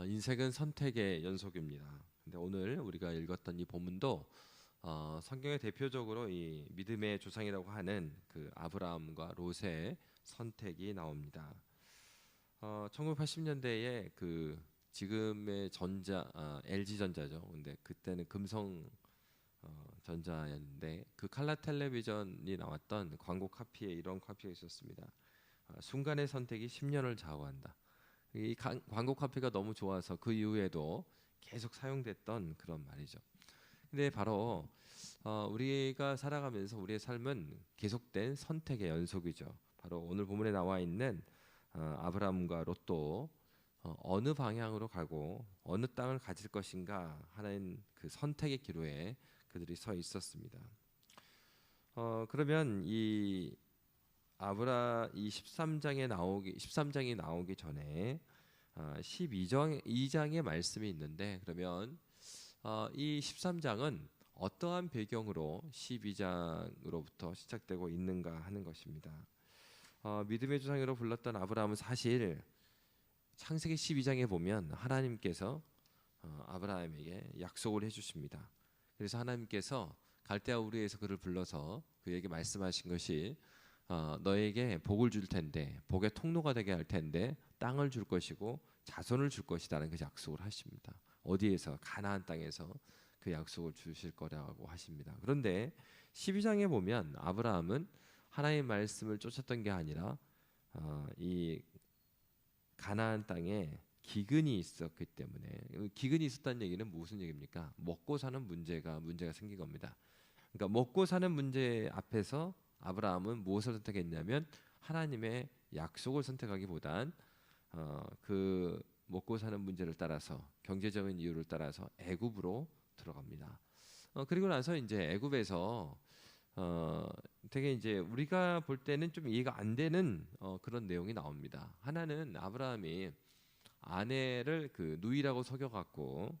인생은 선택의 연속입니다. 근데 오늘 우리가 읽었던 이 본문도 성경의 대표적으로 이 믿음의 조상이라고 하는 그 아브라함과 롯의 선택이 나옵니다. 1980년대에 그 지금의 LG 전자죠. 근데 그때는 금성 전자였는데 그 칼라 텔레비전이 나왔던 광고 카피에 이런 카피가 있었습니다. 순간의 선택이 10년을 좌우한다. 이 광고 카피가 너무 좋아서 그 이후에도 계속 사용됐던 그런 말이죠. 근데 바로 우리가 살아가면서 우리의 삶은 계속된 선택의 연속이죠. 바로 오늘 본문에 나와 있는 아브라함과 롯도 어느 방향으로 가고 어느 땅을 가질 것인가 하는 그 선택의 기로에 그들이 서 있었습니다. 그러면 이 13장이 나오기 전에 12장의 말씀이 있는데, 그러면 이 13장은 어떠한 배경으로 12장으로부터 시작되고 있는가 하는 것입니다. 믿음의 조상으로 불렀던 아브라함은 사실 창세기 12장에 보면 하나님께서 아브라함에게 약속을 해주십니다. 그래서 하나님께서 갈대아 우르에서 그를 불러서 그에게 말씀하신 것이 너에게 복을 줄 텐데, 복의 통로가 되게 할 텐데 땅을 줄 것이고 자손을 줄 것이라는 그 약속을 하십니다. 어디에서? 가나안 땅에서 그 약속을 주실 거라고 하십니다. 그런데 12장에 보면 아브라함은 하나님의 말씀을 쫓았던 게 아니라 이 가나안 땅에 기근이 있었기 때문에, 기근이 있었다는 얘기는 무슨 얘기입니까? 먹고 사는 문제가 생긴 겁니다. 그러니까 먹고 사는 문제 앞에서 아브라함은 무엇을 선택했냐면 하나님의 약속을 선택하기보단 그 먹고 사는 문제를 따라서, 경제적인 이유를 따라서 애굽으로 들어갑니다. 그리고 나서 이제 애굽에서 되게 이제 우리가 볼 때는 좀 이해가 안 되는 그런 내용이 나옵니다. 하나는 아브라함이 아내를 그 누이라고 속여갖고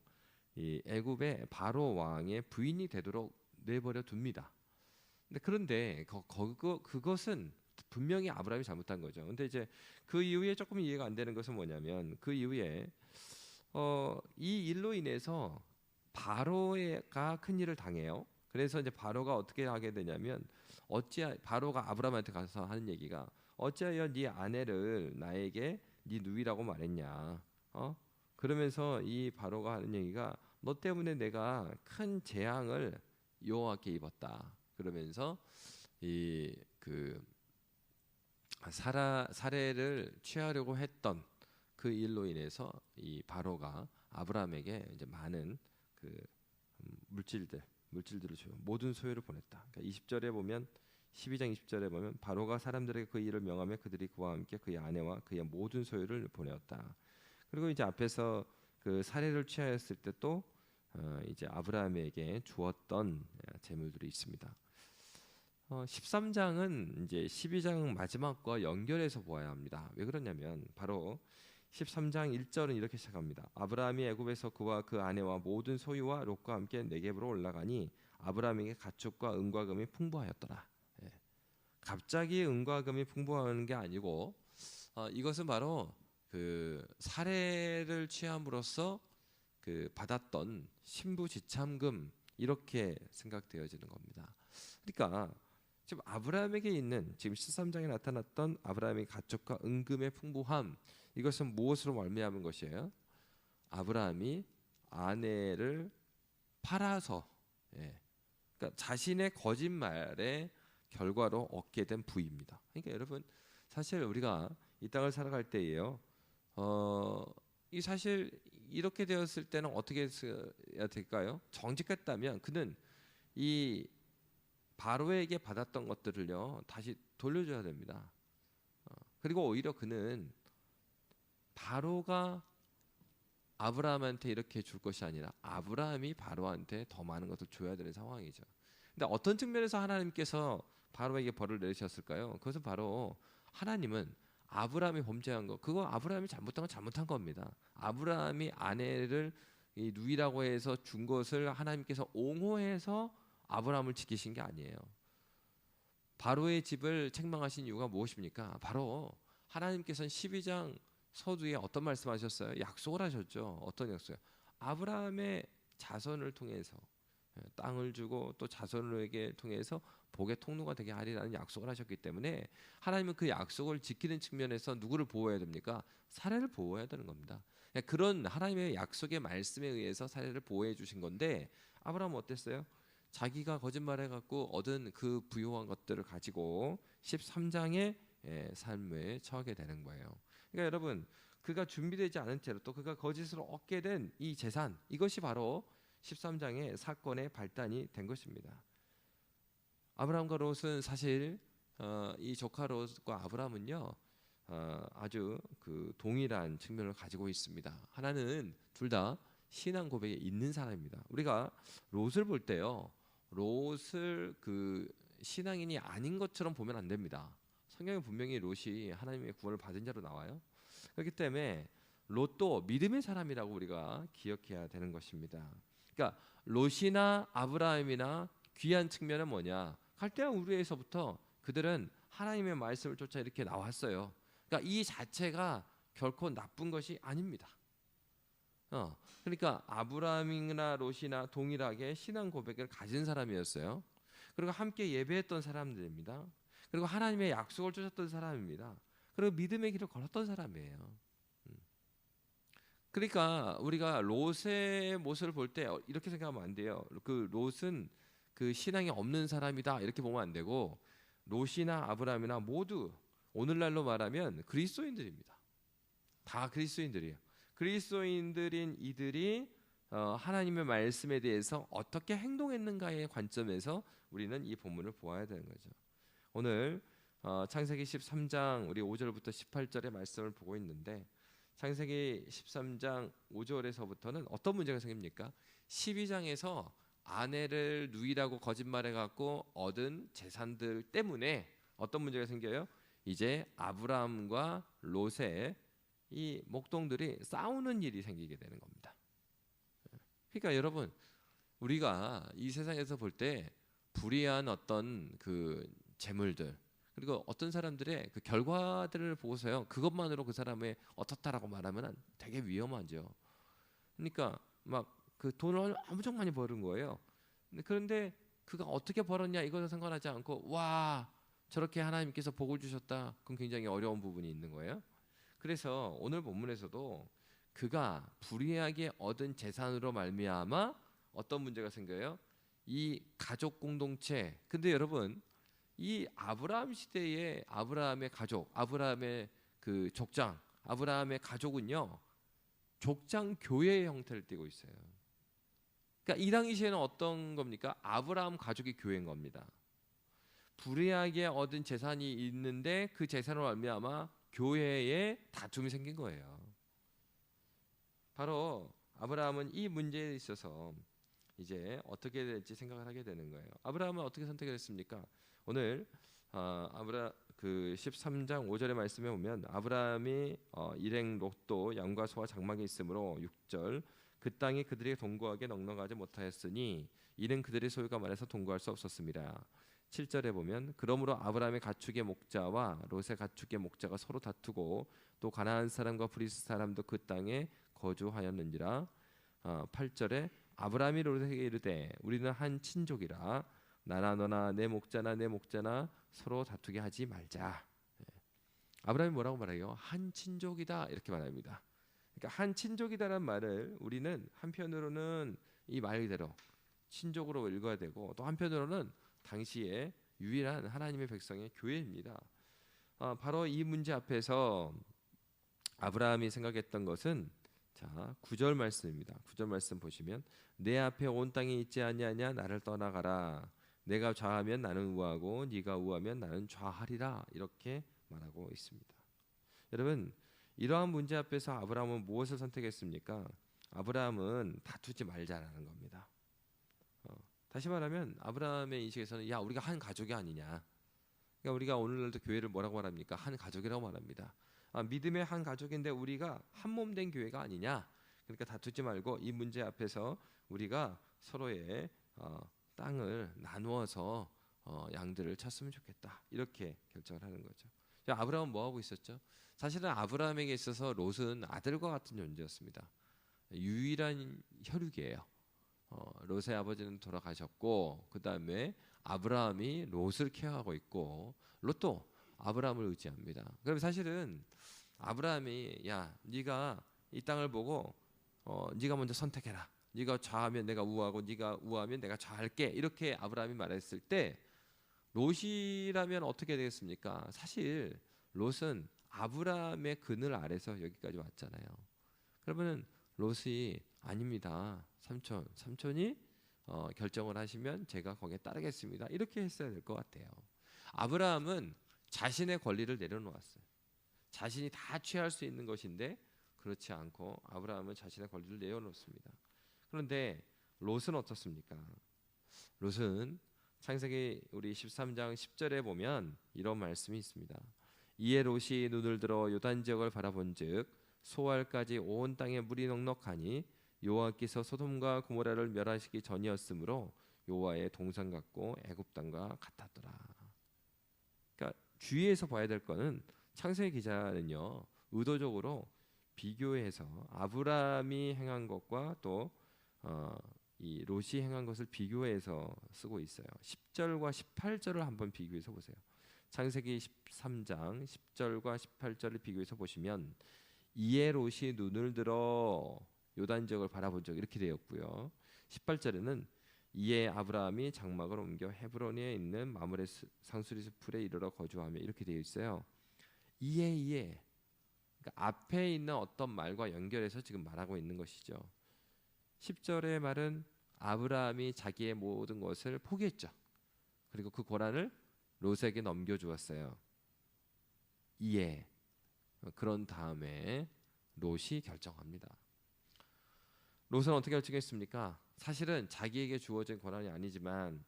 이 애굽의 바로 왕의 부인이 되도록 내버려 둡니다. 그런데 그것은 분명히 아브라함이 잘못한 거죠. 근데 이제 그 이후에 조금 이해가 안 되는 것은 뭐냐면, 그 이후에 이 일로 인해서 바로가 큰 일을 당해요. 그래서 이제 바로가 어떻게 하게 되냐면, 바로가 아브라함한테 가서 하는 얘기가, 어찌하여 네 아내를 나에게 네 누이라고 말했냐? 그러면서 이 바로가 하는 얘기가, 너 때문에 내가 큰 재앙을 여호와께 입었다. 그러면서 이 그 사례를 취하려고 했던 그 일로 인해서 이 바로가 아브라함에게 이제 많은 그 물질들을 줘요. 모든 소유를 보냈다. 그러니까 20절에 보면, 12장 20절에 보면 바로가 사람들에게 그 일을 명하며 그들이 그와 함께 그의 아내와 그의 모든 소유를 보내었다. 그리고 이제 앞에서 그 사례를 취하였을 때 또 이제 아브라함에게 주었던 재물들이 있습니다. 13장은 이제 12장 마지막과 연결해서 보아야 합니다. 왜 그러냐면, 바로 13장 1절은 이렇게 시작합니다. 아브라함이 애굽에서 그와 그 아내와 모든 소유와 롯과 함께 네겝으로 올라가니 아브라함에게 가축과 은과 금이 풍부하였더라. 갑자기 은과 금이 풍부한 게 아니고, 이것은 바로 그 사례를 취함으로써 그 받았던 신부지참금, 이렇게 생각되어지는 겁니다. 그러니까 지금 아브라함에게 있는, 지금 13장에 나타났던 아브라함의 가축과 은금의 풍부함, 이것은 무엇으로 말미암은 것이에요? 아브라함이 아내를 팔아서, 그러니까 자신의 거짓말의 결과로 얻게 된 부입니다. 그러니까 여러분, 사실 우리가 이 땅을 살아갈 때에요, 이 사실 이렇게 되었을 때는 어떻게 해야 될까요? 정직했다면 그는 이 바로에게 받았던 것들을요 다시 돌려줘야 됩니다. 그리고 오히려 그는 바로가 아브라함한테 이렇게 줄 것이 아니라 아브라함이 바로한테 더 많은 것을 줘야 되는 상황이죠. 근데 어떤 측면에서 하나님께서 바로에게 벌을 내리셨을까요? 그것은 바로 하나님은 아브라함이 범죄한 거, 그거 아브라함이 잘못한 건 잘못한 겁니다. 아브라함이 아내를 이 누이라고 해서 준 것을 하나님께서 옹호해서 아브라함을 지키신 게 아니에요. 바로의 집을 책망하신 이유가 무엇입니까? 바로 하나님께서는 12장 서두에 어떤 말씀하셨어요? 약속을 하셨죠. 어떤 약속이요? 아브라함의 자손을 통해서 땅을 주고 또 자손에게 통해서 복의 통로가 되게 하리라는 약속을 하셨기 때문에 하나님은 그 약속을 지키는 측면에서 누구를 보호해야 됩니까? 사례를 보호해야 되는 겁니다. 그런 하나님의 약속의 말씀에 의해서 사례를 보호해 주신 건데 아브라함은 어땠어요? 자기가 거짓말해 갖고 얻은 그 부요한 것들을 가지고 13장의 삶에 처하게 되는 거예요. 그러니까 여러분, 그가 준비되지 않은 채로 또 그가 거짓으로 얻게 된 이 재산, 이것이 바로 13장의 사건의 발단이 된 것입니다. 아브라함과 롯은 사실 이 조카 롯과 아브라함은요 아주 그 동일한 측면을 가지고 있습니다. 하나는 둘 다 신앙 고백에 있는 사람입니다. 우리가 롯을 볼 때요, 롯을 그 신앙인이 아닌 것처럼 보면 안 됩니다. 성경에 분명히 롯이 하나님의 구원을 받은 자로 나와요. 그렇기 때문에 롯도 믿음의 사람이라고 우리가 기억해야 되는 것입니다. 그러니까 롯이나 아브라함이나 귀한 측면은 뭐냐? 갈대아 우르에서부터 그들은 하나님의 말씀을 쫓아 이렇게 나왔어요. 그러니까 이 자체가 결코 나쁜 것이 아닙니다. 그러니까 아브라함이나 롯이나 동일하게 신앙 고백을 가진 사람이었어요. 그리고 함께 예배했던 사람들입니다. 그리고 하나님의 약속을 쫓았던 사람입니다. 그리고 믿음의 길을 걸었던 사람이에요. 그러니까 우리가 롯의 모습을 볼 때 이렇게 생각하면 안 돼요. 그 롯은 그 신앙이 없는 사람이다 이렇게 보면 안 되고 롯이나 아브라함이나 모두 오늘날로 말하면 그리스도인들입니다. 다 그리스도인들이에요. 그리스도인들인 이들이 하나님의 말씀에 대해서 어떻게 행동했는가의 관점에서 우리는 이 본문을 보아야 되는 거죠. 오늘 창세기 13장 우리 5절부터 18절의 말씀을 보고 있는데 창세기 13장 5절에서부터는 어떤 문제가 생깁니까? 12장에서 아내를 누이라고 거짓말해 갖고 얻은 재산들 때문에 어떤 문제가 생겨요? 이제 아브라함과 롯의 이 목동들이 싸우는 일이 생기게 되는 겁니다. 그러니까 여러분, 우리가 이 세상에서 볼 때 불의한 어떤 그 재물들 그리고 어떤 사람들의 그 결과들을 보고서요 그것만으로 그 사람의 어떻다라고 말하면 되게 위험하죠. 그러니까 막 그 돈을 엄청 많이 버는 거예요. 그런데 그가 어떻게 벌었냐 이것을 상관하지 않고 와 저렇게 하나님께서 복을 주셨다 그럼 굉장히 어려운 부분이 있는 거예요. 그래서 오늘 본문에서도 그가 불의하게 얻은 재산으로 말미암아 어떤 문제가 생겨요? 이 가족 공동체. 근데 여러분 이 아브라함 시대의 아브라함의 가족, 아브라함의 그 족장, 아브라함의 가족은요 족장 교회의 형태를 띠고 있어요. 그러니까 이 당시에는 어떤 겁니까? 아브라함 가족이 교회인 겁니다. 불의하게 얻은 재산이 있는데 그 재산으로 말미암아 교회에 다툼이 생긴 거예요. 바로 아브라함은 이 문제에 있어서 이제 어떻게 될지 생각을 하게 되는 거예요. 아브라함은 어떻게 선택을 했습니까? 오늘 그 13장 5절의 말씀에 보면 아브라함이 일행 롯도 양과 소와 장막이 있으므로 6절 그 땅이 그들에게 동거하게 넉넉하지 못하였으니 이는 그들의 소유가 많아서 동거할 수 없었습니다. 7절에 보면 그러므로 아브라함의 가축의 목자와 롯의 가축의 목자가 서로 다투고 또 가나안 사람과 브리스 사람도 그 땅에 거주하였는지라. 8절에 아브라함이 롯에게 이르되 우리는 한 친족이라 나나 너나 내 목자나 내 목자나 서로 다투게 하지 말자. 아브라함이 뭐라고 말해요? 한 친족이다 이렇게 말합니다. 그러니까 한 친족이다라는 말을 우리는 한편으로는 이 말 그대로 친족으로 읽어야 되고 또 한편으로는 당시에 유일한 하나님의 백성의 교회입니다. 바로 이 문제 앞에서 아브라함이 생각했던 것은 자 9절 말씀입니다. 9절 말씀 보시면 내 앞에 온 땅이 있지 아니하냐 나를 떠나가라. 내가 좌하면 나는 우하고 네가 우하면 나는 좌하리라 이렇게 말하고 있습니다. 여러분 이러한 문제 앞에서 아브라함은 무엇을 선택했습니까? 아브라함은 다투지 말자라는 겁니다. 다시 말하면 아브라함의 인식에서는 야 우리가 한 가족이 아니냐. 그러니까 우리가 오늘날도 교회를 뭐라고 말합니까? 한 가족이라고 말합니다. 믿음의 한 가족인데 우리가 한 몸 된 교회가 아니냐. 그러니까 다투지 말고 이 문제 앞에서 우리가 서로의 땅을 나누어서 양들을 쳤으면 좋겠다. 이렇게 결정을 하는 거죠. 자, 아브라함은 뭐 하고 있었죠? 사실은 아브라함에게 있어서 롯은 아들과 같은 존재였습니다. 유일한 혈육이에요. 롯의 아버지는 돌아가셨고 그 다음에 아브라함이 롯을 케어하고 있고 롯도 아브라함을 의지합니다. 그럼 사실은 아브라함이 야 네가 이 땅을 보고 네가 먼저 선택해라. 네가 좌하면 내가 우하고 네가 우하면 내가 좌할게. 이렇게 아브라함이 말했을 때 롯이라면 어떻게 되겠습니까? 사실 롯은 아브라함의 그늘 아래서 여기까지 왔잖아요. 그러면은 롯이 아닙니다. 삼촌이 결정을 하시면 제가 거기에 따르겠습니다. 이렇게 했어야 될 것 같아요. 아브라함은 자신의 권리를 내려놓았어요. 자신이 다 취할 수 있는 것인데 그렇지 않고 아브라함은 자신의 권리를 내려놓습니다. 그런데 롯은 어떻습니까? 롯은 창세기 우리 13장 10절에 보면 이런 말씀이 있습니다. 이에 롯이 눈을 들어 요단 지역을 바라본즉 소알까지 온 땅에 물이 넉넉하니 여호와께서 소돔과 고모라를 멸하시기 전이었으므로 여호와의 동산 같고 애굽 땅과 같았더라. 그러니까 주의해서 봐야 될 거는 창세기 기자는요 의도적으로 비교해서 아브라함이 행한 것과 또 이 롯이 행한 것을 비교해서 쓰고 있어요. 10절과 18절을 한번 비교해서 보세요. 창세기 13장 10절과 18절을 비교해서 보시면 이에 롯이 눈을 들어 요단 지역을 바라본 적 이렇게 되었고요. 18절에는 이에 아브라함이 장막을 옮겨 헤브론에 있는 마므레 상수리 풀에 이르러 거주하며 이렇게 되어 있어요. 이에 그러니까 앞에 있는 어떤 말과 연결해서 지금 말하고 있는 것이죠. 10절의 말은 아브라함이 자기의 모든 것을 포기했죠. 그리고 그 고난을 롯에게 넘겨주었어요. 이에 그런 다음에 롯이 결정합니다. 롯은 어떻게 결정했습니까? 사실은 자기에게 주어진 고난이 아니지만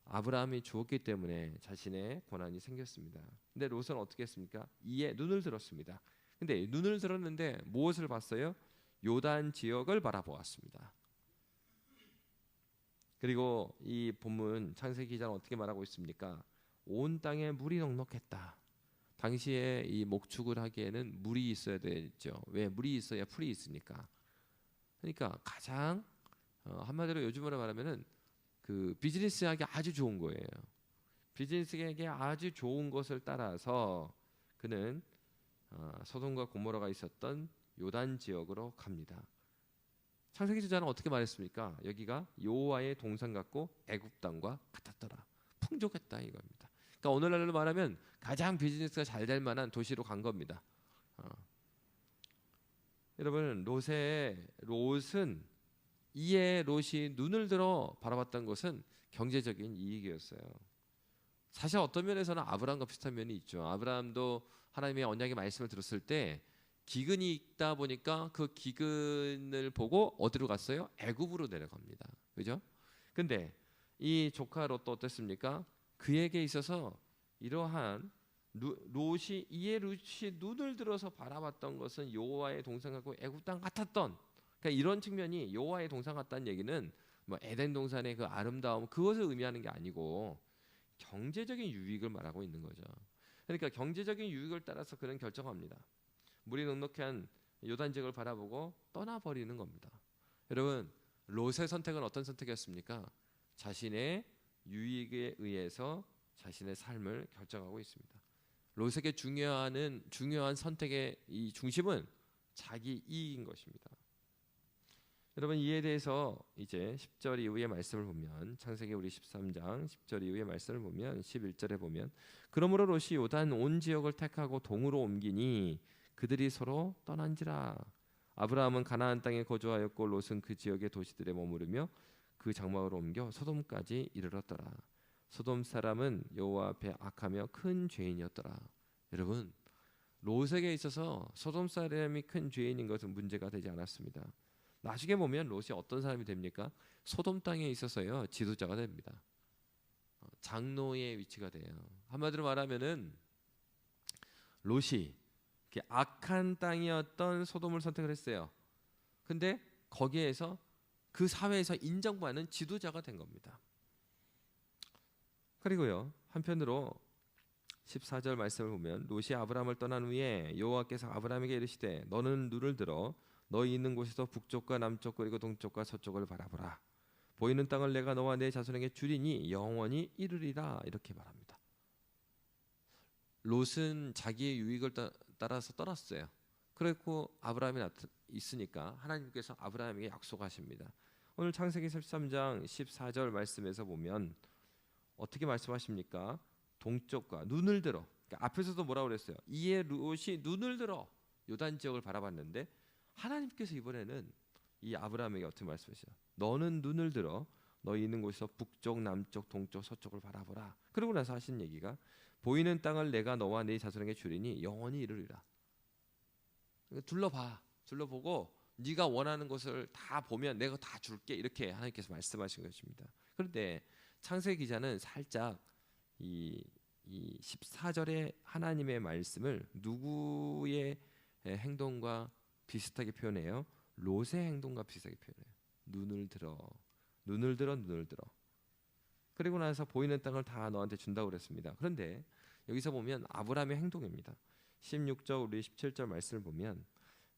아브라함이 주었기 때문에 자신의 고난이 생겼습니다. 근데 롯은 어떻게 했습니까? 이에 눈을 들었습니다. 근데 눈을 들었는데 무엇을 봤어요? 요단 지역을 바라보았습니다. 그리고 이 본문 창세기 기자는 어떻게 말하고 있습니까? 온 땅에 물이 넉넉했다. 당시에 이 목축을 하기에는 물이 있어야 되죠. 왜? 물이 있어야 풀이 있으니까. 그러니까 가장 한마디로 요즘으로 말하면은 그 비즈니스하기 아주 좋은 거예요. 비즈니스에게 아주 좋은 것을 따라서 그는 소돔과 고모라가 있었던 요단 지역으로 갑니다. 창세기 기자는 어떻게 말했습니까? 여기가 여호와의 동산 같고 애굽 땅과 같았더라. 풍족했다 이겁니다. 그러니까 오늘날로 말하면 가장 비즈니스가 잘 될 만한 도시로 간 겁니다. 여러분 롯은 이에 롯이 눈을 들어 바라봤던 것은 경제적인 이익이었어요. 사실 어떤 면에서는 아브라함과 비슷한 면이 있죠. 아브라함도 하나님의 언약의 말씀을 들었을 때 기근이 있다 보니까 그 기근을 보고 어디로 갔어요? 애굽으로 내려갑니다. 그죠? 근데 이 조카 롯도 어땠습니까? 그에게 있어서 이러한 롯이 눈을 들어서 바라봤던 것은 여호와의 동산하고 애굽 땅 같았던, 그러니까 이런 측면이 여호와의 동산 같다는 얘기는 뭐 에덴 동산의 그 아름다움 그것을 의미하는 게 아니고 경제적인 유익을 말하고 있는 거죠. 그러니까 경제적인 유익을 따라서 그는 결정합니다. 물이 넉넉한 요단 지역을 바라보고 떠나버리는 겁니다. 여러분 롯의 선택은 어떤 선택이었습니까? 자신의 유익에 의해서 자신의 삶을 결정하고 있습니다. 롯에게 중요한 선택의 이 중심은 자기 이익인 것입니다. 여러분 이에 대해서 이제 10절 이후의 말씀을 보면 창세기 우리 13장 10절 이후의 말씀을 보면 11절에 보면 그러므로 롯이 요단 온 지역을 택하고 동으로 옮기니 그들이 서로 떠난지라. 아브라함은 가나안 땅에 거주하였고 롯은 그 지역의 도시들에 머무르며 그 장막으로 옮겨 소돔까지 이르렀더라. 소돔 사람은 여호와 앞에 악하며 큰 죄인이었더라. 여러분 롯에게 있어서 소돔 사람이 큰 죄인인 것은 문제가 되지 않았습니다. 나중에 보면 롯이 어떤 사람이 됩니까? 소돔 땅에 있어서요 지도자가 됩니다. 장로의 위치가 돼요. 한마디로 말하면은 롯이 악한 땅이었던 소돔을 선택을 했어요. 근데 거기에서 그 사회에서 인정받는 지도자가 된 겁니다. 그리고요 한편으로 14절 말씀을 보면 롯이 아브라함을 떠난 후에 여호와께서 아브라함에게 이르시되 너는 눈을 들어 너희 있는 곳에서 북쪽과 남쪽 그리고 동쪽과 서쪽을 바라보라. 보이는 땅을 내가 너와 내 자손에게 주리니 영원히 이르리라. 이렇게 말합니다. 롯은 자기의 유익을 따라서 떠났어요. 그리고 아브라함이 있으니까 하나님께서 아브라함에게 약속하십니다. 오늘 창세기 13장 14절 말씀에서 보면 어떻게 말씀하십니까? 동쪽과 눈을 들어. 그러니까 앞에서도 뭐라고 그랬어요? 이에 롯이 눈을 들어 요단 지역을 바라봤는데 하나님께서 이번에는 이 아브라함에게 어떻게 말씀하시죠? 너는 눈을 들어 너희 있는 곳에서 북쪽, 남쪽, 동쪽, 서쪽을 바라보라. 그러고 나서 하신 얘기가 보이는 땅을 내가 너와 네 자손에게 주리니 영원히 이르리라. 둘러봐. 둘러보고 네가 원하는 것을 다 보면 내가 다 줄게. 이렇게 하나님께서 말씀하신 것입니다. 그런데 창세기 기자는 살짝 이 14절의 하나님의 말씀을 누구의 행동과 비슷하게 표현해요? 롯의 행동과 비슷하게 표현해요. 눈을 들어, 눈을 들어, 눈을 들어. 그리고 나서 보이는 땅을 다 너한테 준다고 그랬습니다. 그런데 여기서 보면 아브라함의 행동입니다. 16절 우리 17절 말씀을 보면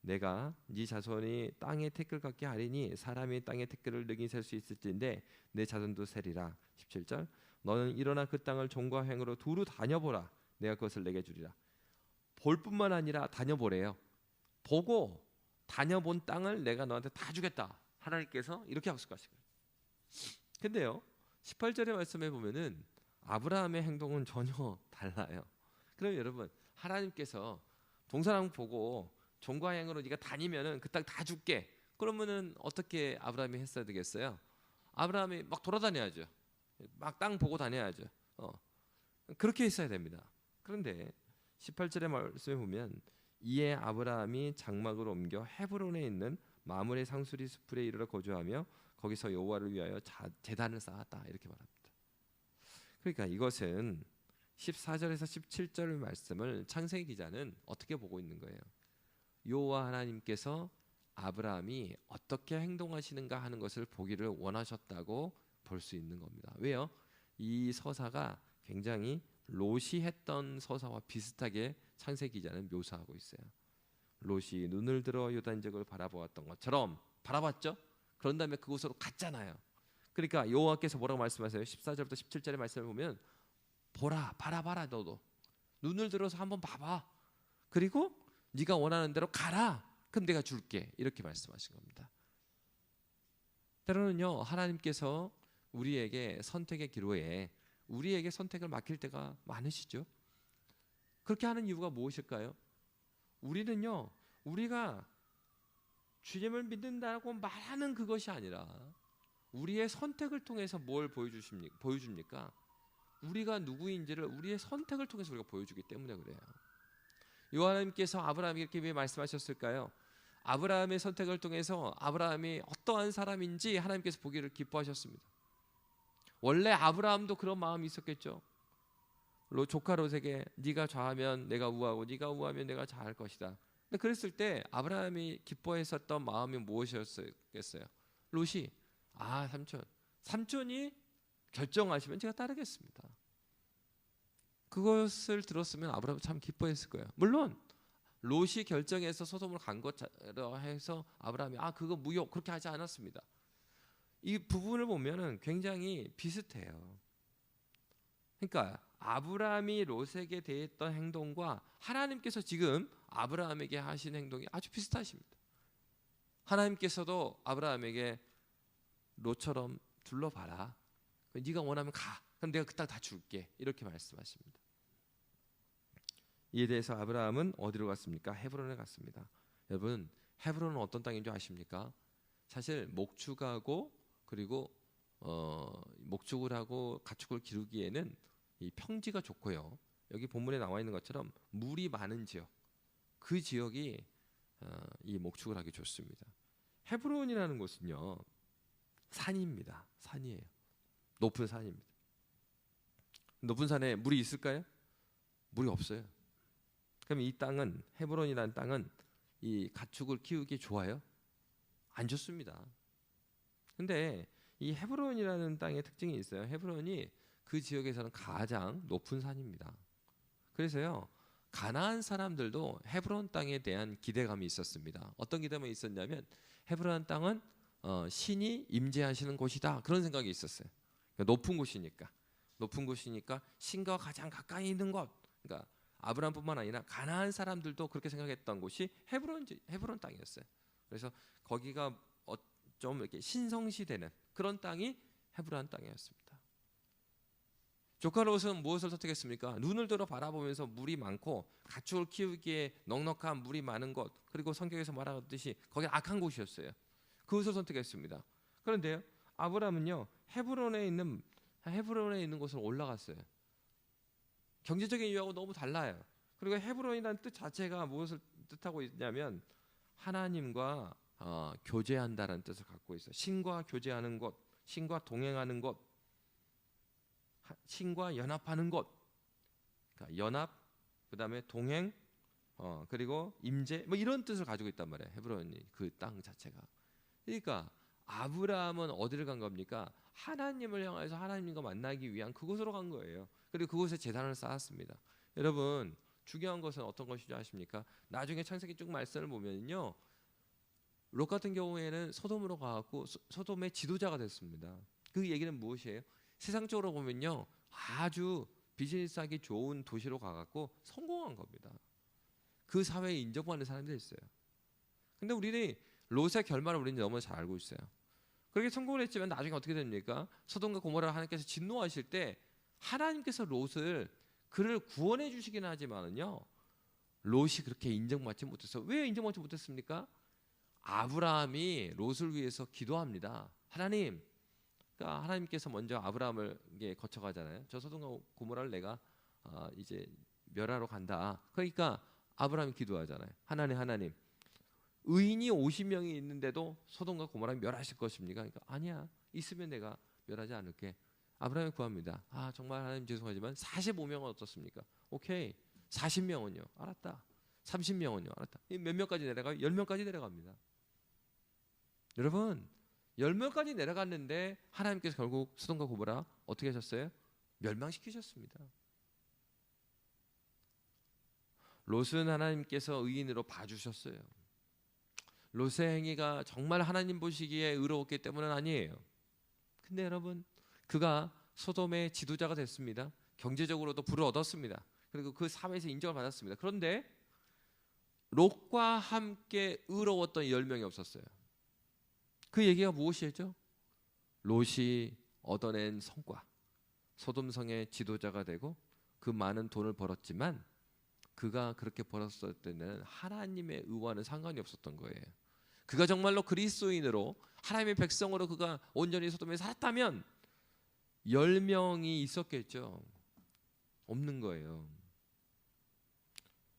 내가 네 자손이 땅의 태끌 같게 하리니 사람이 땅의 태끌을 능히 셀 수 있을진데 내 자손도 세리라. 17절 너는 일어나 그 땅을 종과 행으로 두루 다녀보라. 내가 그것을 내게 주리라. 볼 뿐만 아니라 다녀보래요. 보고 다녀본 땅을 내가 너한테 다 주겠다. 하나님께서 이렇게 약속하신 거예요. 근데요 18절의 말씀에 보면은 아브라함의 행동은 전혀 달라요. 그럼 여러분 하나님께서 동서남 보고 종과 행으로 네가 다니면은 그 땅 다 줄게. 그러면은 어떻게 아브라함이 했어야 되겠어요? 아브라함이 막 돌아다녀야죠. 막 땅 보고 다녀야죠. 그렇게 했어야 됩니다. 그런데 18절의 말씀에 보면 이에 아브라함이 장막을 옮겨 헤브론에 있는 마므레 상수리 수풀에 이르러 거주하며 거기서 여호와를 위하여 제단을 쌓았다. 이렇게 말합니다. 그러니까 이것은 14절에서 17절 말씀을 창세기 기자는 어떻게 보고 있는 거예요? 여호와 하나님께서 아브라함이 어떻게 행동하시는가 하는 것을 보기를 원하셨다고 볼 수 있는 겁니다. 왜요? 이 서사가 굉장히 롯이 했던 서사와 비슷하게 창세기 기자는 묘사하고 있어요. 롯이 눈을 들어 요단지역을 바라보았던 것처럼 바라봤죠? 그런 다음에 그곳으로 갔잖아요. 그러니까 여호와께서 뭐라고 말씀하세요? 14절부터 17절의 말씀을 보면 보라, 바라봐라. 너도 눈을 들어서 한번 봐봐. 그리고 네가 원하는 대로 가라. 그럼 내가 줄게. 이렇게 말씀하신 겁니다. 때로는요 하나님께서 우리에게 선택의 기로에 우리에게 선택을 맡길 때가 많으시죠. 그렇게 하는 이유가 무엇일까요? 우리는요 우리가 주님을 믿는다고 말하는 그것이 아니라 우리의 선택을 통해서 뭘 보여줍니까? 우리가 누구인지를 우리의 선택을 통해서 우리가 보여주기 때문에 그래요. 하나님께서 아브라함에게 이렇게 왜 말씀하셨을까요? 아브라함의 선택을 통해서 아브라함이 어떠한 사람인지 하나님께서 보기를 기뻐하셨습니다. 원래 아브라함도 그런 마음이 있었겠죠. 조카 롯에게 네가 좌하면 내가 우하고 네가 우하면 내가 좌할 것이다. 근데 그랬을 때 아브라함이 기뻐했었던 마음이 무엇이었겠어요? 롯이 삼촌이 결정하시면 제가 따르겠습니다. 그것을 들었으면 아브라함은 참 기뻐했을 거예요. 물론 롯이 결정해서 소돔을 간 것처럼 해서 아브라함이 그거 무효 그렇게 하지 않았습니다. 이 부분을 보면은 굉장히 비슷해요. 그러니까 아브라함이 롯에게 대했던 행동과 하나님께서 지금 아브라함에게 하신 행동이 아주 비슷하십니다. 하나님께서도 아브라함에게 롯처럼 둘러봐라. 네가 원하면 가. 그럼 내가 그 땅 다 줄게. 이렇게 말씀하십니다. 이에 대해서 아브라함은 어디로 갔습니까? 헤브론에 갔습니다. 여러분 헤브론은 어떤 땅인 줄 아십니까? 사실 목축하고 그리고 목축을 하고 가축을 기르기에는 이 평지가 좋고요. 여기 본문에 나와 있는 것처럼 물이 많은 지역, 그 지역이 이 목축을 하기 좋습니다. 헤브론이라는 곳은요 산입니다. 산이에요. 높은 산입니다. 높은 산에 물이 있을까요? 물이 없어요. 그럼 이 땅은 헤브론이라는 땅은 이 가축을 키우기 좋아요? 안 좋습니다. 근데 이 헤브론이라는 땅의 특징이 있어요. 헤브론이 그 지역에서는 가장 높은 산입니다. 그래서요, 가나안 사람들도 헤브론 땅에 대한 기대감이 있었습니다. 어떤 기대감이 있었냐면 헤브론 땅은 신이 임재하시는 곳이다, 그런 생각이 있었어요. 그러니까 높은 곳이니까 신과 가장 가까이 있는 곳. 그러니까 아브라함뿐만 아니라 가나안 사람들도 그렇게 생각했던 곳이 헤브론 땅이었어요. 그래서 거기가 좀 이렇게 신성시되는 그런 땅이 헤브론 땅이었습니다. 조카 롯은 무엇을 선택했습니까? 눈을 들어 바라보면서 물이 많고 가축을 키우기에 넉넉한 물이 많은 곳, 그리고 성경에서 말하듯이 거기 악한 곳이었어요. 그것을 선택했습니다. 그런데요, 아브라함은요, 헤브론에 있는 곳으로 올라갔어요. 경제적인 이유하고 너무 달라요. 그리고 헤브론이라는 뜻 자체가 무엇을 뜻하고 있냐면 하나님과 교제한다는 뜻을 갖고 있어요. 신과 교제하는 곳, 신과 동행하는 곳, 신과 연합하는 곳. 그러니까 연합, 그다음에 동행, 그리고 임재, 뭐 이런 뜻을 가지고 있단 말이에요. 헤브론이, 그 땅 자체가. 그러니까 아브라함은 어디를 간 겁니까? 하나님을 향해서 하나님과 만나기 위한 그곳으로 간 거예요. 그리고 그곳에 제단을 쌓았습니다. 여러분, 중요한 것은 어떤 것인지 아십니까? 나중에 창세기 쭉 말씀을 보면요, 롯 같은 경우에는 소돔으로 가갖고 소돔의 지도자가 됐습니다. 그 얘기는 무엇이에요? 세상적으로 보면요, 아주 비즈니스하기 좋은 도시로 가갖고 성공한 겁니다. 그 사회에 인정받는 사람들이 있어요. 근데 우리는 롯의 결말을 우리는 너무 잘 알고 있어요. 그렇게 성공을 했지만 나중에 어떻게 됩니까? 소돔과 고모라를 하나님께서 진노하실 때 하나님께서 그를 구원해 주시긴 하지만은요, 롯이 그렇게 인정받지 못했어요. 왜 인정받지 못했습니까? 아브라함이 롯을 위해서 기도합니다. 하나님, 그러니까 하나님께서 먼저 아브라함을 거쳐가잖아요. 저 소돔과 고모라를 내가 이제 멸하러 간다. 그러니까 아브라함이 기도하잖아요. 하나님, 의인이 50명이 있는데도 소돔과 고모라를 멸하실 것입니까? 그러니까 아니야, 있으면 내가 멸하지 않을게. 아브라함이 구합니다. 정말 하나님 죄송하지만 45명은 어떻습니까? 오케이, 40명은요? 알았다. 30명은요? 알았다. 몇 명까지 내려가요? 10명까지 내려갑니다. 여러분, 10명까지 내려갔는데 하나님께서 결국 소돔과 고모라 어떻게 하셨어요? 멸망시키셨습니다. 롯은 하나님께서 의인으로 봐주셨어요. 롯의 행위가 정말 하나님 보시기에 의로웠기 때문은 아니에요. 근데 여러분, 그가 소돔의 지도자가 됐습니다. 경제적으로도 부를 얻었습니다. 그리고 그 사회에서 인정을 받았습니다. 그런데 롯과 함께 의로웠던 10명이 없었어요. 그 얘기가 무엇이죠? 롯이 얻어낸 성과, 소돔성의 지도자가 되고 그 많은 돈을 벌었지만 그가 그렇게 벌었을 때는 하나님의 의와는 상관이 없었던 거예요. 그가 정말로 그리스도인으로 하나님의 백성으로 그가 온전히 소돔에 살았다면 10명이 있었겠죠. 없는 거예요.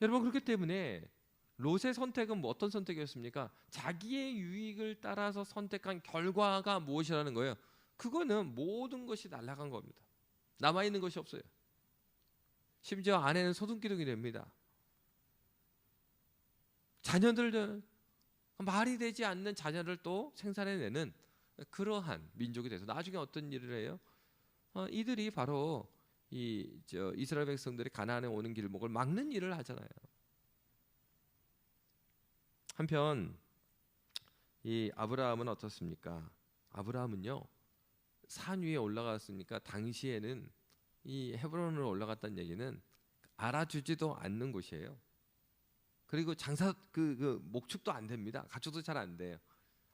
여러분, 그렇기 때문에 롯의 선택은 어떤 선택이었습니까? 자기의 유익을 따라서 선택한 결과가 무엇이라는 거예요? 그거는 모든 것이 날아간 겁니다. 남아있는 것이 없어요. 심지어 아내는 소등기둥이 됩니다. 자녀들, 말이 되지 않는 자녀를 또 생산해내는 그러한 민족이 돼서 나중에 어떤 일을 해요? 이들이 바로 이스라엘 백성들이 가나안에 오는 길목을 막는 일을 하잖아요. 한편 이 아브라함은 어떻습니까? 아브라함은요, 산 위에 올라갔으니까 당시에는 이 헤브론으로 올라갔다는 얘기는 알아주지도 않는 곳이에요. 그리고 장사 목축도 안 됩니다. 가축도 잘 안 돼요.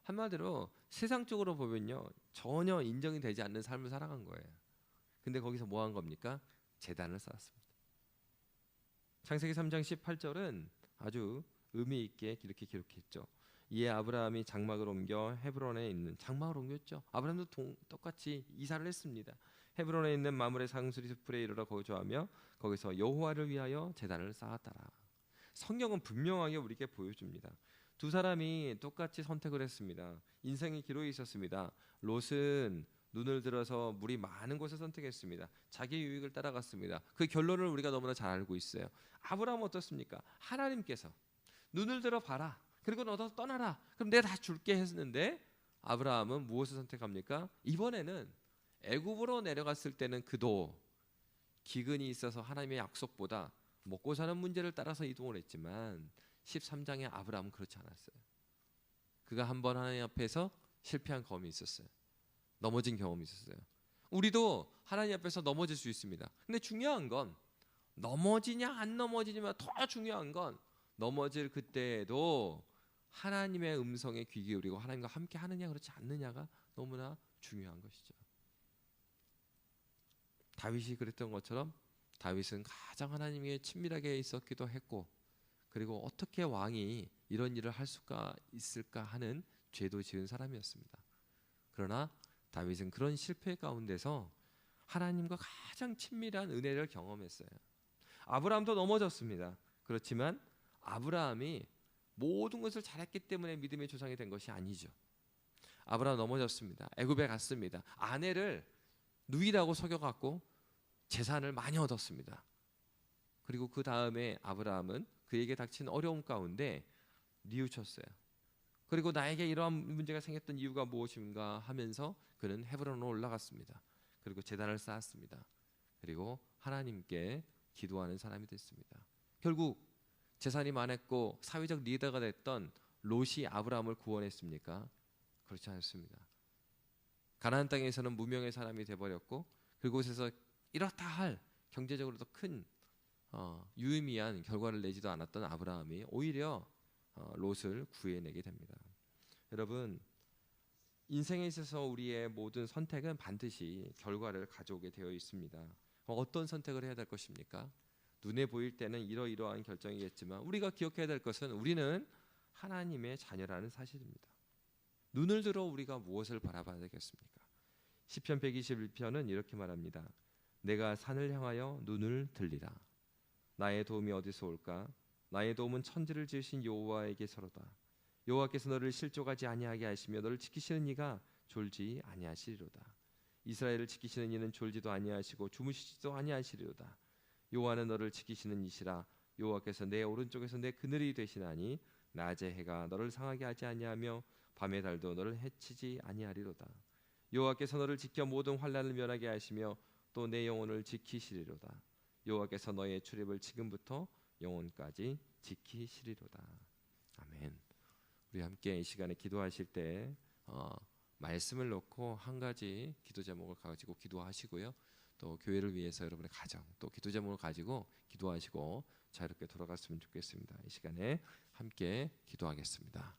한마디로 세상적으로 보면요, 전혀 인정이 되지 않는 삶을 살아간 거예요. 근데 거기서 뭐 한 겁니까? 제단을 쌓았습니다. 창세기 3장 18절은 아주 의미 있게 이렇게 기록했죠. 이에 아브라함이 장막을 옮겨 헤브론에 있는, 장막을 옮겼죠. 아브라함도 똑같이 이사를 했습니다. 헤브론에 있는 마므레 상수리 숲에 이르러 거주하며 거기서 여호와를 위하여 제단을 쌓았더라. 성경은 분명하게 우리에게 보여줍니다. 두 사람이 똑같이 선택을 했습니다. 인생의 기로에 있었습니다. 롯은 눈을 들어서 물이 많은 곳을 선택했습니다. 자기 유익을 따라갔습니다. 그 결론을 우리가 너무나 잘 알고 있어요. 아브라함은 어떻습니까? 하나님께서 눈을 들어 봐라, 그리고 너도 떠나라, 그럼 내가 다 줄게 했는데 아브라함은 무엇을 선택합니까? 이번에는 애굽으로 내려갔을 때는 그도 기근이 있어서 하나님의 약속보다 먹고 사는 문제를 따라서 이동을 했지만 13장의 아브라함은 그렇지 않았어요. 그가 한 번 하나님 앞에서 실패한 경험이 있었어요. 넘어진 경험이 있었어요. 우리도 하나님 앞에서 넘어질 수 있습니다. 근데 중요한 건 넘어지냐 안 넘어지냐면 더 중요한 건 넘어질 그때에도 하나님의 음성에 귀 기울이고 하나님과 함께 하느냐 그렇지 않느냐가 너무나 중요한 것이죠. 다윗이 그랬던 것처럼 다윗은 가장 하나님께 친밀하게 있었기도 했고, 그리고 어떻게 왕이 이런 일을 할 수가 있을까 하는 죄도 지은 사람이었습니다. 그러나 다윗은 그런 실패 가운데서 하나님과 가장 친밀한 은혜를 경험했어요. 아브라함도 넘어졌습니다. 그렇지만 아브라함이 모든 것을 잘했기 때문에 믿음의 조상이 된 것이 아니죠. 아브라함 넘어졌습니다. 애굽에 갔습니다. 아내를 누이라고 속여갖고 재산을 많이 얻었습니다. 그리고 그 다음에 아브라함은 그에게 닥친 어려움 가운데 뉘우쳤어요. 그리고 나에게 이러한 문제가 생겼던 이유가 무엇인가 하면서 그는 헤브론으로 올라갔습니다. 그리고 제단을 쌓았습니다. 그리고 하나님께 기도하는 사람이 됐습니다. 결국 재산이 많았고 사회적 리더가 됐던 롯이 아브라함을 구원했습니까? 그렇지 않습니다. 가나안 땅에서는 무명의 사람이 돼버렸고 그곳에서 이렇다 할 경제적으로도 큰 유의미한 결과를 내지도 않았던 아브라함이 오히려 롯을 구해내게 됩니다. 여러분, 인생에 있어서 우리의 모든 선택은 반드시 결과를 가져오게 되어 있습니다. 어떤 선택을 해야 될 것입니까? 눈에 보일 때는 이러이러한 결정이겠지만 우리가 기억해야 될 것은 우리는 하나님의 자녀라는 사실입니다. 눈을 들어 우리가 무엇을 바라봐야 되겠습니까? 시편 121편은 이렇게 말합니다. 내가 산을 향하여 눈을 들리라. 나의 도움이 어디서 올까? 나의 도움은 천지를 지으신 여호와에게서로다. 여호와께서 너를 실족하지 아니하게 하시며 너를 지키시는 이가 졸지 아니하시리로다. 이스라엘을 지키시는 이는 졸지도 아니하시고 주무시지도 아니하시리로다. 여호와는 너를 지키시는 이시라. 여호와께서 내 오른쪽에서 내 그늘이 되시나니 낮의 해가 너를 상하게 하지 아니하며 밤의 달도 너를 해치지 아니하리로다. 여호와께서 너를 지켜 모든 환난을 면하게 하시며 또 내 영혼을 지키시리로다. 여호와께서 너의 출입을 지금부터 영혼까지 지키시리로다. 아멘. 우리 함께 이 시간에 기도하실 때 말씀을 놓고 한 가지 기도 제목을 가지고 기도하시고요. 또 교회를 위해서 여러분의 가정 또 기도 제목을 가지고 기도하시고 자유롭게 돌아갔으면 좋겠습니다. 이 시간에 함께 기도하겠습니다.